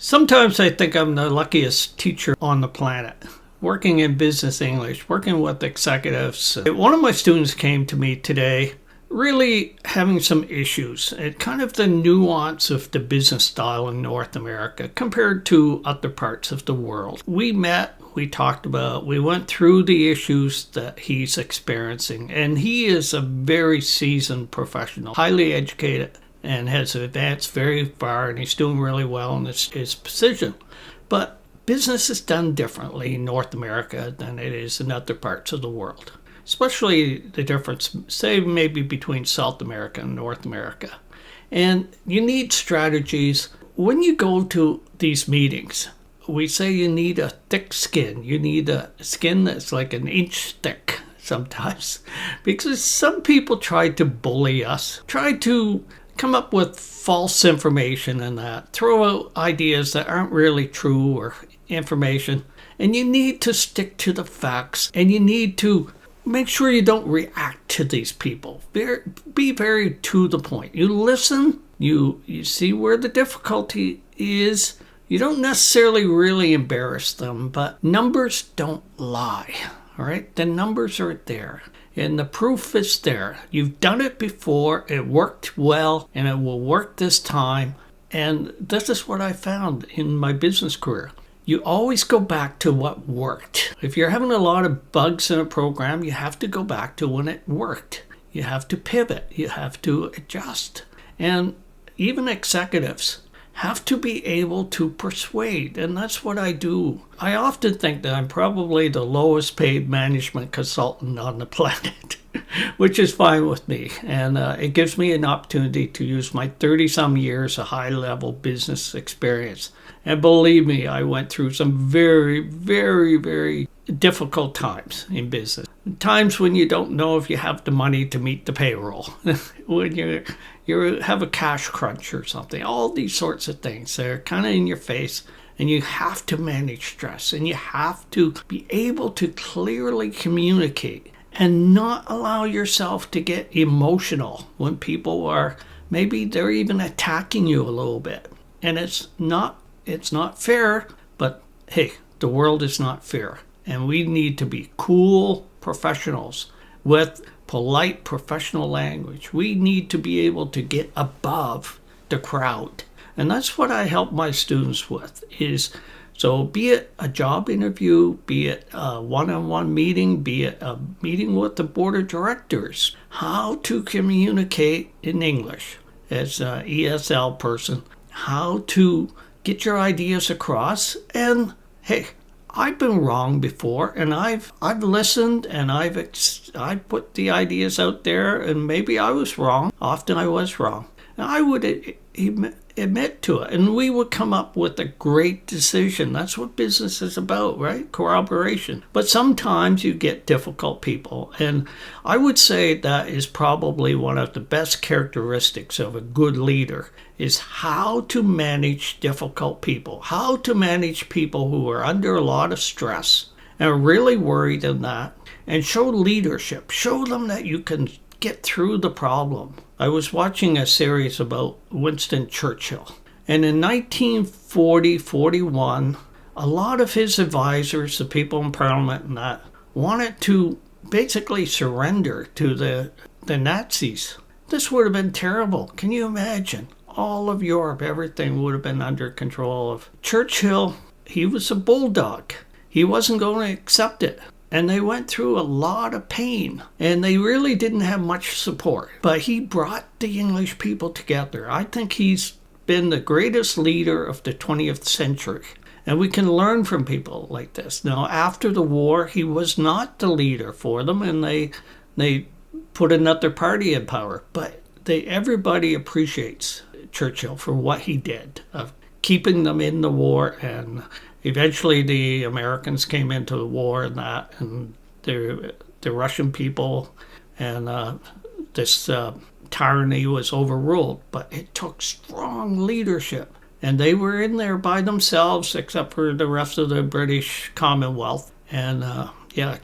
Sometimes I think I'm the luckiest teacher on the planet. Working in business English, working with executives. One of my students came to me today really having some issues at kind of the nuance of the business style in North America compared to other parts of the world. We met, we talked about, we went through the issues that he's experiencing, and he is a very seasoned professional, highly educated, and has advanced very far, and he's doing really well in his position. But business is done differently in North America than it is in other parts of the world, especially the difference, say, maybe between South America and North America. And you need strategies. When you go to these meetings, we say you need a thick skin. You need a skin that's like an inch thick sometimes, because some people try to bully us, try to come up with false information and that, throw out ideas that aren't really true or information. And you need to stick to the facts, and you need to make sure you don't react to these people. Be very to the point. You listen, you see where the difficulty is. You don't necessarily really embarrass them, but numbers don't lie, all right? The numbers are there, and the proof is there. You've done it before, it worked well, and it will work this time. And this is what I found in my business career. You always go back to what worked. If you're having a lot of bugs in a program, you have to go back to when it worked. You have to pivot. You have to adjust. And even executives have to be able to persuade, and that's what I do. I often think that I'm probably the lowest paid management consultant on the planet, which is fine with me. And it gives me an opportunity to use my 30-some years of high-level business experience. And believe me, I went through some very, very, very difficult times in business. Times when you don't know if you have the money to meet the payroll, when you have a cash crunch or something. All these sorts of things, they're kind of in your face, and you have to manage stress, and you have to be able to clearly communicate and not allow yourself to get emotional when people are, maybe they're even attacking you a little bit. And it's not fair, but hey, the world is not fair. And we need to be cool professionals with polite professional language. We need to be able to get above the crowd. And that's what I help my students with, so be it a job interview, be it a one-on-one meeting, be it a meeting with the board of directors, how to communicate in English as an ESL person, how to get your ideas across. And hey, I've been wrong before, and I've listened, and I've put the ideas out there, and maybe I was wrong. Often I was wrong. And I would admit to it, and we would come up with a great decision. That's what business is about, right? Corroboration. But sometimes you get difficult people, and I would say that is probably one of the best characteristics of a good leader, is how to manage difficult people, how to manage people who are under a lot of stress and are really worried in that, and show leadership. Show them that you can get through the problem. I was watching a series about Winston Churchill, and in 1940-41, a lot of his advisors, the people in Parliament and that, wanted to basically surrender to the Nazis. This would have been terrible. Can you imagine? All of Europe, everything would have been under control of Churchill. He was a bulldog. He wasn't going to accept it. And they went through a lot of pain, and they really didn't have much support. But he brought the English people together. I think he's been the greatest leader of the 20th century. And we can learn from people like this. Now, after the war, he was not the leader for them, and they put another party in power. But everybody appreciates Churchill for what he did of keeping them in the war, and eventually the Americans came into the war and that, and the Russian people, and this tyranny was overruled. But it took strong leadership, and they were in there by themselves except for the rest of the British Commonwealth. And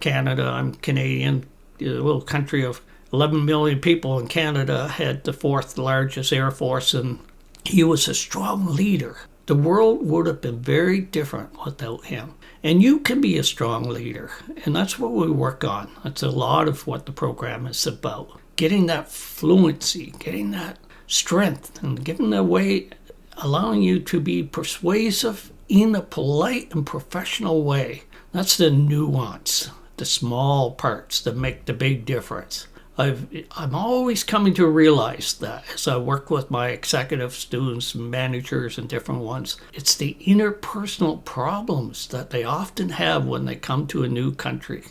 Canada, I'm Canadian, a little country of 11 million people in Canada, had the fourth largest air force, and he was a strong leader. The world would have been very different without him. And you can be a strong leader. And that's what we work on. That's a lot of what the program is about. Getting that fluency, getting that strength, and giving away, allowing you to be persuasive in a polite and professional way. That's the nuance, the small parts that make the big difference. I'm always coming to realize that as I work with my executive students, managers, and different ones, it's the interpersonal problems that they often have when they come to a new country.